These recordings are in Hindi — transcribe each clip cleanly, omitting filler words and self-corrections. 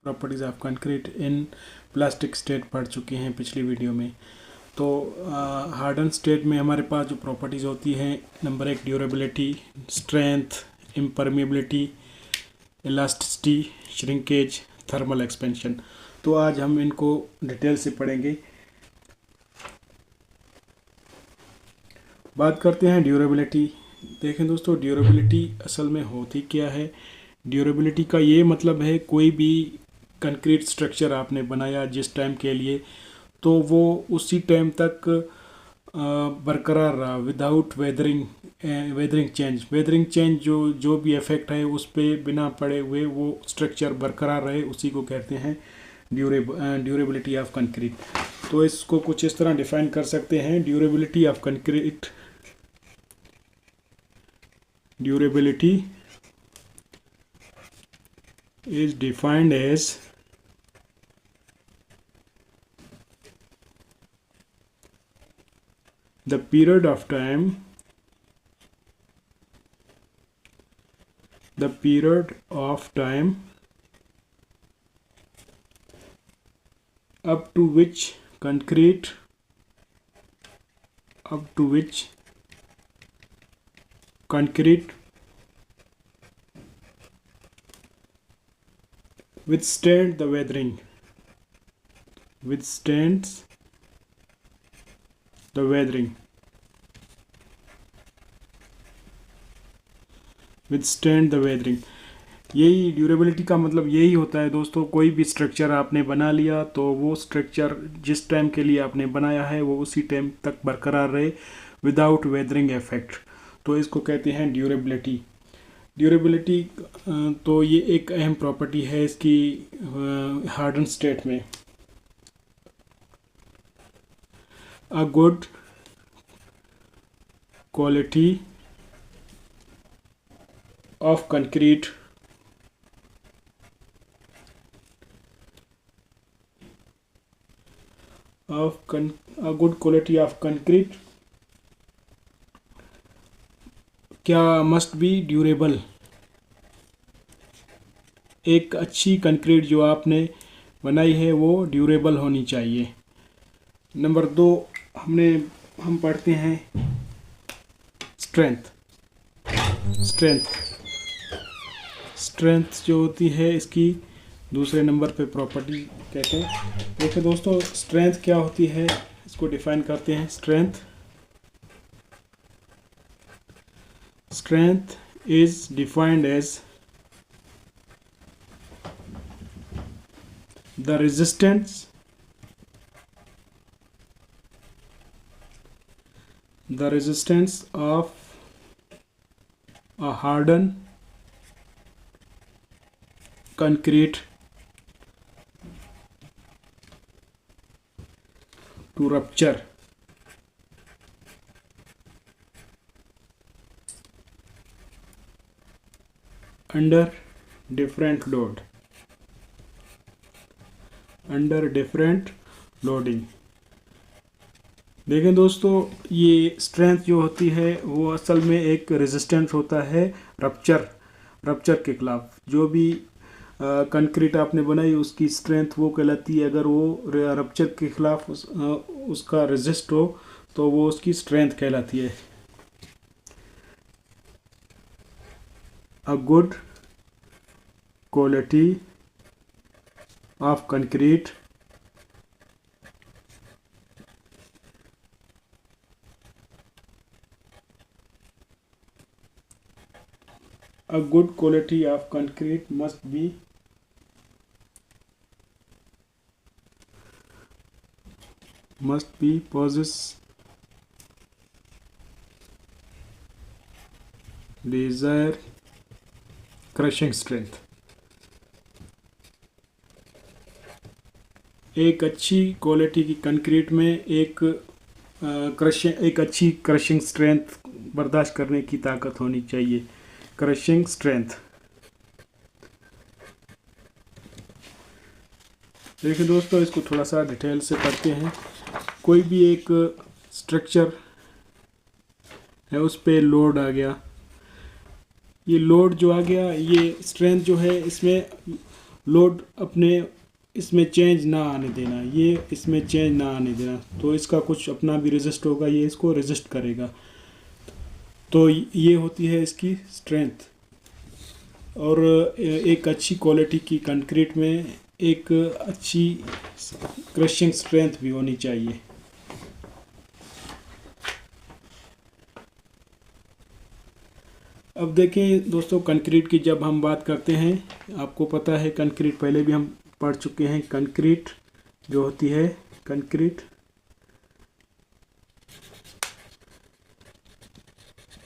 Properties of concrete in plastic state पढ़ चुके हैं पिछली वीडियो में। तो हार्डन स्टेट में हमारे पास जो प्रॉपर्टीज़ होती हैं, number 1 durability, strength, इम्परमेबिलिटी, elasticity, shrinkage, thermal expansion. तो आज हम इनको डिटेल से पढ़ेंगे। बात करते हैं ड्यूरेबिलिटी। देखें दोस्तों, ड्यूरेबिलिटी असल में होती क्या है। ड्यूरेबिलिटी का ये मतलब है कोई भी कंक्रीट स्ट्रक्चर आपने बनाया जिस टाइम के लिए, तो वो उसी टाइम तक बरकरार रहा विदाउट वेदरिंग चेंज जो भी इफेक्ट है उस पर बिना पड़े हुए वो स्ट्रक्चर बरकरार रहे, उसी को कहते हैं ड्यूरेबिलिटी ऑफ कंक्रीट। तो इसको कुछ इस तरह डिफाइन कर सकते हैं। Durability of concrete, durability is defined as the period of time up to which concrete withstands the weathering, यही ड्यूरेबिलिटी का मतलब यही होता है दोस्तों। कोई भी स्ट्रक्चर आपने बना लिया तो वो स्ट्रक्चर जिस टाइम के लिए आपने बनाया है वो उसी टाइम तक बरकरार रहे विदाउट वेदरिंग इफेक्ट, तो इसको कहते हैं ड्यूरेबिलिटी। तो ये एक अहम प्रॉपर्टी है इसकी हार्डन स्टेट में। A good quality of concrete क्या मस्ट बी ड्यूरेबल। एक अच्छी कंक्रीट जो आपने बनाई है वो ड्यूरेबल होनी चाहिए। नंबर 2 हम पढ़ते हैं स्ट्रेंथ जो होती है इसकी दूसरे नंबर पे प्रॉपर्टी कहते हैं। देखिए दोस्तों, स्ट्रेंथ क्या होती है इसको डिफाइन करते हैं। Strength is defined as the resistance of a hardened concrete to rupture under different loading. देखें दोस्तों, ये स्ट्रेंथ जो होती है वो असल में एक रेजिस्टेंस होता है रप्चर के खिलाफ। जो भी कंक्रीट आपने बनाई उसकी स्ट्रेंथ वो कहलाती है। अगर वो रप्चर के खिलाफ उसका रेजिस्ट हो तो वो उसकी स्ट्रेंथ कहलाती है। A good quality of concrete a good quality of concrete must be possess desired crushing strength। एक अच्छी क्वालिटी की कंक्रीट में एक अच्छी क्रशिंग स्ट्रेंथ बर्दाश्त करने की ताकत होनी चाहिए। Crushing strength. देखिए दोस्तों, इसको थोड़ा सा डिटेल से पढ़ते हैं। कोई भी एक स्ट्रक्चर है उस पे लोड आ गया, ये लोड जो आ गया, ये स्ट्रेंथ जो है इसमें लोड अपने इसमें चेंज ना आने देना, ये इसमें चेंज ना आने देना, तो इसका कुछ अपना भी रेजिस्ट होगा, ये इसको रेजिस्ट करेगा। तो ये होती है इसकी स्ट्रेंथ। और एक अच्छी क्वालिटी की कंक्रीट में एक अच्छी क्रशिंग स्ट्रेंथ भी होनी चाहिए। अब देखें दोस्तों, कंक्रीट की जब हम बात करते हैं, आपको पता है कंक्रीट पहले भी हम पढ़ चुके हैं। कंक्रीट जो होती है,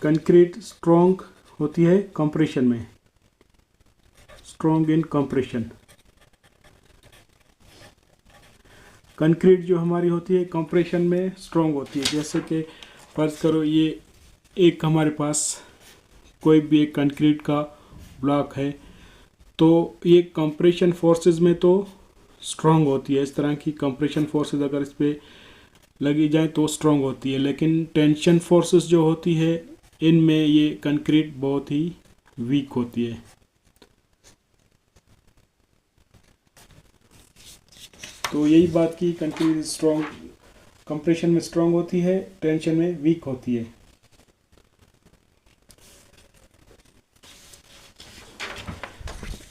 कंक्रीट स्ट्रॉन्ग होती है कंप्रेशन में, स्ट्रॉन्ग इन कंप्रेशन। कंक्रीट जो हमारी होती है कंप्रेशन में स्ट्रॉन्ग होती है। जैसे कि फर्ज करो ये एक हमारे पास कोई भी एक कंक्रीट का ब्लॉक है, तो ये कंप्रेशन फोर्सेस में तो स्ट्रॉन्ग होती है। इस तरह की कंप्रेशन फोर्सेस अगर इस पर लगी जाए तो स्ट्रॉन्ग होती है, लेकिन टेंशन फोर्सेस जो होती है इनमें ये कंक्रीट बहुत ही वीक होती है। तो यही बात की कंक्रीट स्ट्रॉन्ग कंप्रेशन में स्ट्रॉन्ग होती है, टेंशन में वीक होती है।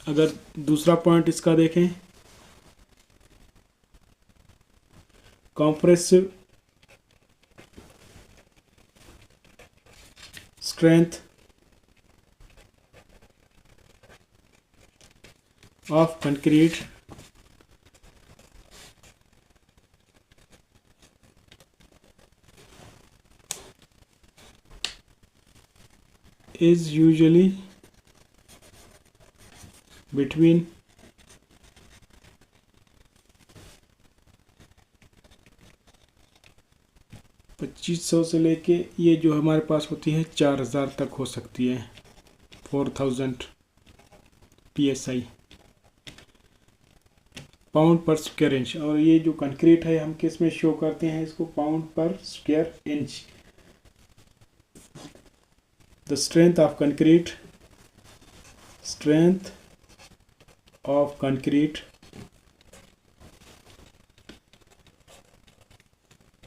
अगर दूसरा पॉइंट इसका देखें, compressive strength of concrete is usually between 2500 से लेके ये जो हमारे पास होती है 4000 तक हो सकती है, 4000 PSI पाउंड पर स्क्वायर इंच। और ये जो कंक्रीट है हम किस में शो करते हैं इसको, पाउंड पर square inch. The strength of concrete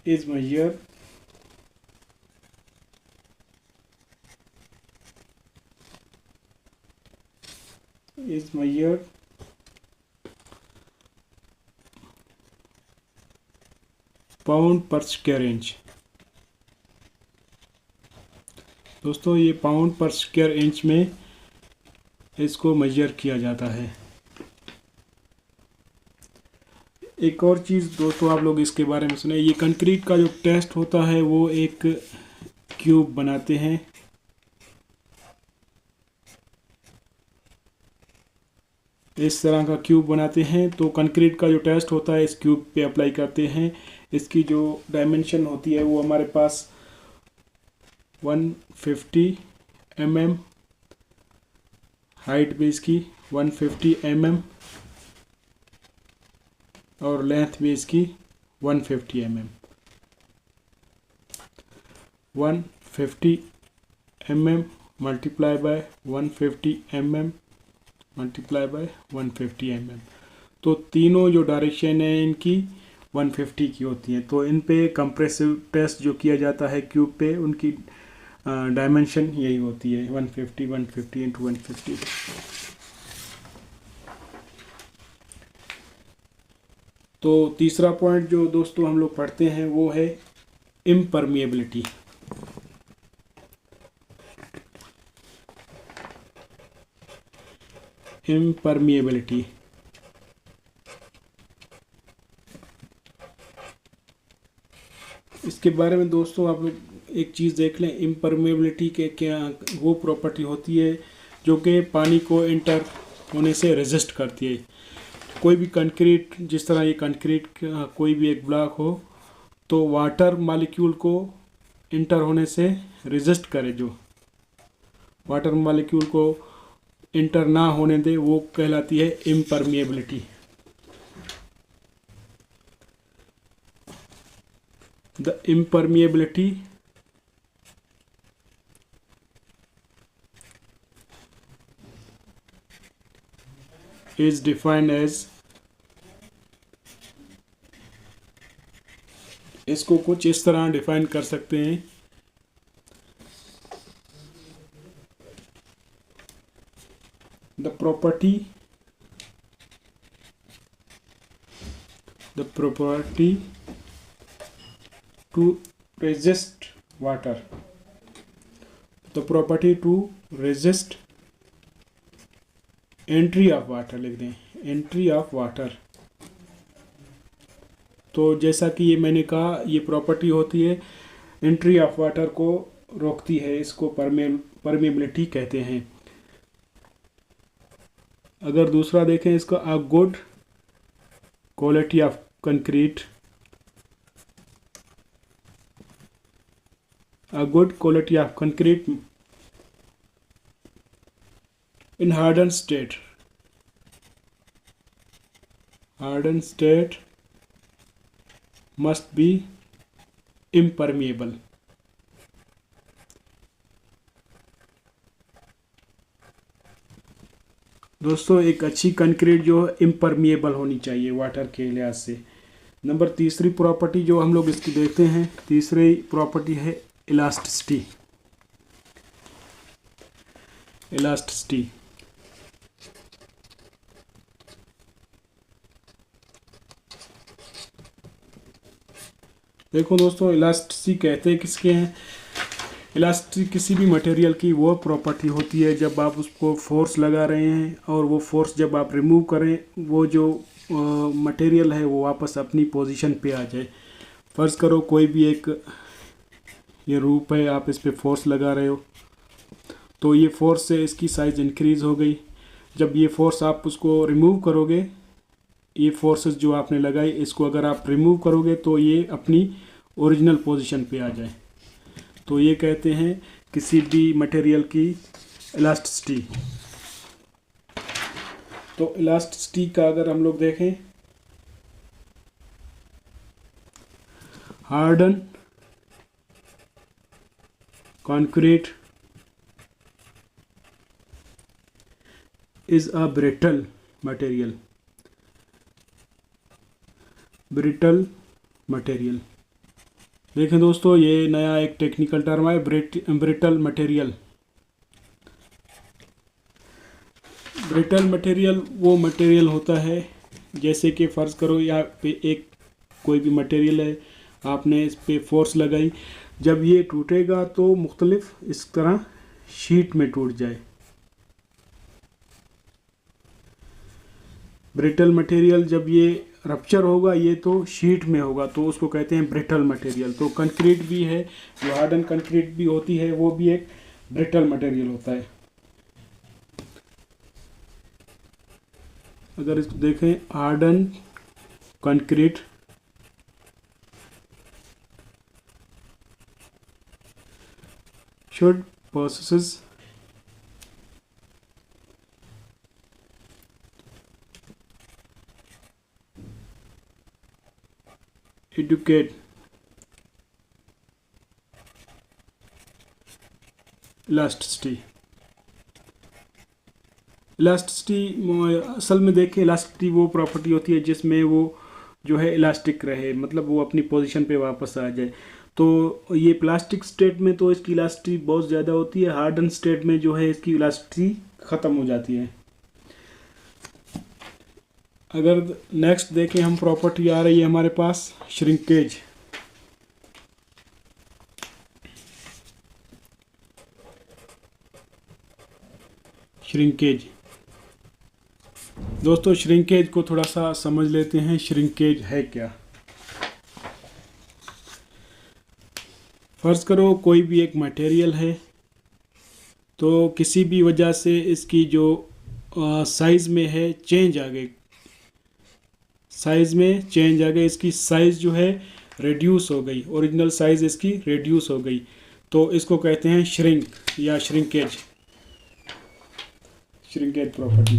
is measured pound पर स्क्वायर इंच। दोस्तों ये पाउंड पर स्क्वायर इंच में इसको मेजर किया जाता है। एक और चीज़ दोस्तों आप लोग इसके बारे में सुने, ये कंक्रीट का जो टेस्ट होता है वो एक क्यूब बनाते हैं, इस तरह का क्यूब बनाते हैं। तो कंक्रीट का जो टेस्ट होता है इस क्यूब पे अप्लाई करते हैं। इसकी जो डायमेंशन होती है वो हमारे पास 150 mm, हाइट भी इसकी 150 mm और लेंथ भी इसकी 150 mm। 150 mm multiply by 150 mm multiply by 150 mm। तो तीनों जो डायरेक्शन है इनकी 150 की होती है। तो इन पे कंप्रेसिव टेस्ट जो किया जाता है क्यूब पे, उनकी डायमेंशन यही होती है 150 150 इंटू 150। तो तीसरा पॉइंट जो दोस्तों हम लोग पढ़ते हैं वो है इम्परमिएबिलिटी। इम्परमिएबिलिटी इसके बारे में दोस्तों आप लोग एक चीज़ देख लें। इम्परमिएबिलिटी के क्या वो प्रॉपर्टी होती है जो कि पानी को इंटर होने से रेजिस्ट करती है। कोई भी कंक्रीट, जिस तरह ये कंक्रीट का कोई भी एक ब्लॉक हो, तो वाटर मॉलिक्यूल को इंटर होने से रेजिस्ट करे, जो वाटर मॉलिक्यूल को इंटर ना होने दे, वो कहलाती है इम्परमिएबिलिटी। द इम्परमिएबिलिटी इज डिफाइंड एज, इसको कुछ इस तरह डिफाइन कर सकते हैं, the property to resist water, the property to resist entry of water, लिख दें entry of water। तो जैसा कि ये मैंने कहा, ये प्रॉपर्टी होती है एंट्री ऑफ वाटर को रोकती है, इसको परमेबिलिटी कहते हैं। अगर दूसरा देखें इसका, a good quality of concrete, a good quality of concrete in hardened state must be impermeable। दोस्तों एक अच्छी कंक्रीट जो इम्परमिएबल होनी चाहिए वाटर के लिहाज से। नंबर तीसरी प्रॉपर्टी जो हम लोग इसकी देखते हैं, तीसरी प्रॉपर्टी है इलास्टिसिटी। देखो दोस्तों, इलास्टिसिटी कहते हैं किसके हैं? इलास्टिसिटी किसी भी मटेरियल की वो प्रॉपर्टी होती है जब आप उसको फोर्स लगा रहे हैं और वो फोर्स जब आप रिमूव करें, वो जो मटेरियल है वो वापस अपनी पोजीशन पे आ जाए। फ़र्ज़ करो कोई भी एक ये रूप है, आप इस पे फोर्स लगा रहे हो, तो ये फोर्स से इसकी साइज़ इंक्रीज़ हो गई। जब ये फोर्स आप उसको रिमूव करोगे, ये फोर्सेस जो आपने लगाई इसको अगर आप रिमूव करोगे तो ये अपनी ओरिजिनल पोजीशन पे आ जाए। तो ये कहते हैं किसी भी मटेरियल की इलास्टिसिटी। तो इलास्टिसिटी का अगर हम लोग देखें, harden concrete is a brittle material। देखें दोस्तों, ये नया एक टेक्निकल टर्म है, ब्रिटल मटेरियल। ब्रिटल मटेरियल वो मटेरियल होता है, जैसे कि फ़र्ज़ करो यहाँ पे एक कोई भी मटेरियल है, आपने इस पे फोर्स लगाई, जब ये टूटेगा तो मुख्तलिफ इस तरह शीट में टूट जाए। ब्रिटल मटेरियल जब ये रप्चर होगा, ये तो शीट में होगा, तो उसको कहते हैं ब्रिटल मटेरियल। तो कंक्रीट भी है, जो हार्डन कंक्रीट भी होती है, वो भी एक ब्रिटल मटेरियल होता है। अगर इसको देखें, harden concrete should possess adequate elasticity. असल में देखें, इलास्टिसिटी वो प्रॉपर्टी होती है जिसमें वो जो है इलास्टिक रहे, मतलब वो अपनी पोजीशन पे वापस आ जाए। तो ये प्लास्टिक स्टेट में तो इसकी इलास्टिसिटी बहुत ज़्यादा होती है, हार्डन स्टेट में जो है इसकी इलास्टिसिटी ख़त्म हो जाती है। अगर नेक्स्ट देखें हम, प्रॉपर्टी आ रही है हमारे पास श्रिंकेज। दोस्तों श्रिंकेज को थोड़ा सा समझ लेते हैं, श्रिंकेज है क्या। फ़र्ज़ करो कोई भी एक मटेरियल है, तो किसी भी वजह से इसकी जो साइज़ में है चेंज आ गई, इसकी साइज़ जो है रिड्यूस हो गई, ओरिजिनल साइज़ इसकी रिड्यूस हो गई, तो इसको कहते हैं श्रिंक या श्रिंकेज प्रॉपर्टी।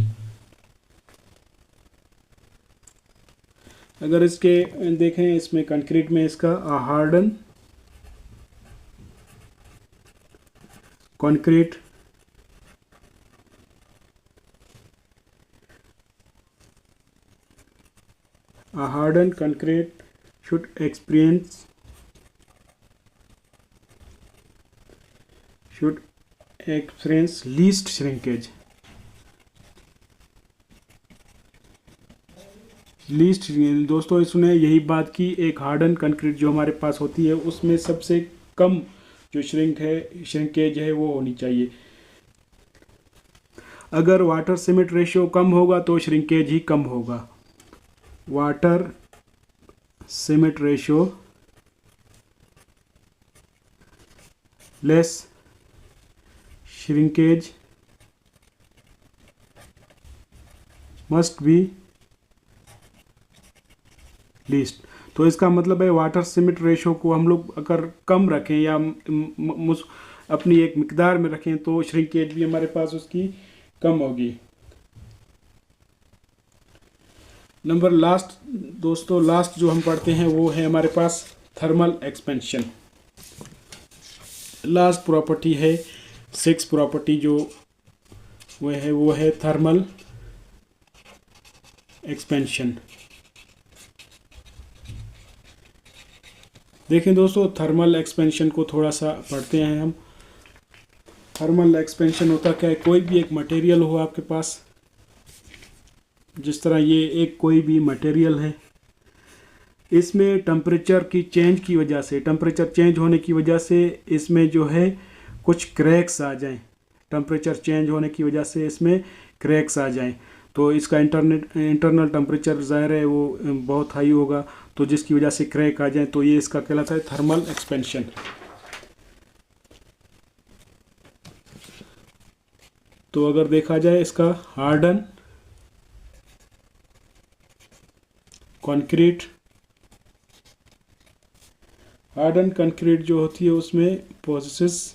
अगर इसके देखें, इसमें कंक्रीट में इसका harden concrete A hardened concrete should experience least shrinkage. दोस्तों इसने यही बात की, एक हार्डन कंक्रीट जो हमारे पास होती है उसमें सबसे कम जो श्रिंकेज है वो होनी चाहिए। अगर वाटर सीमेंट रेशियो कम होगा तो श्रिंकेज ही कम होगा। Water cement ratio less shrinkage must be least. तो इसका मतलब है वाटर सीमेंट रेशो को हम लोग अगर कम रखें या अपनी एक मिकदार में रखें तो श्रिंकेज भी हमारे पास उसकी कम होगी। दोस्तों लास्ट जो हम पढ़ते हैं वो है हमारे पास थर्मल एक्सपेंशन। लास्ट प्रॉपर्टी है 6 प्रॉपर्टी जो वो है थर्मल एक्सपेंशन। देखें दोस्तों, थर्मल एक्सपेंशन को थोड़ा सा पढ़ते हैं हम। थर्मल एक्सपेंशन होता क्या है, कोई भी एक मटेरियल हो आपके पास, जिस तरह ये एक कोई भी मटेरियल है, इसमें टेम्परेचर की चेंज की वजह से, टेम्परेचर चेंज होने की वजह से इसमें जो है कुछ क्रैक्स आ जाएं, टेम्परेचर चेंज होने की वजह से इसमें क्रैक्स आ जाएं, तो इसका इंटरनल टेम्परेचर ज़ाहिर है वो बहुत हाई होगा, तो जिसकी वजह से क्रैक आ जाए, तो ये इसका कहलाता है थर्मल एक्सपेंशन। तो अगर देखा जाए इसका हार्डन कंक्रीट जो होती है उसमें possesses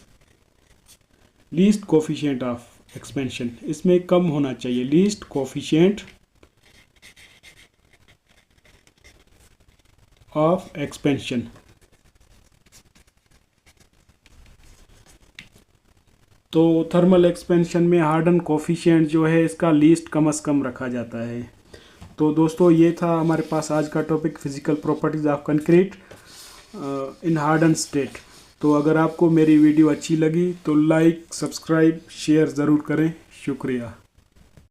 least coefficient of expansion, इसमें कम होना चाहिए लीस्ट कोफिशिएंट ऑफ एक्सपेंशन। तो थर्मल एक्सपेंशन में हार्डन कोफिशिएंट जो है इसका लीस्ट कम से कम रखा जाता है। तो दोस्तों ये था हमारे पास आज का topic, physical properties of concrete in harden state. तो अगर आपको मेरी वीडियो अच्छी लगी तो लाइक, सब्सक्राइब, शेयर ज़रूर करें। शुक्रिया।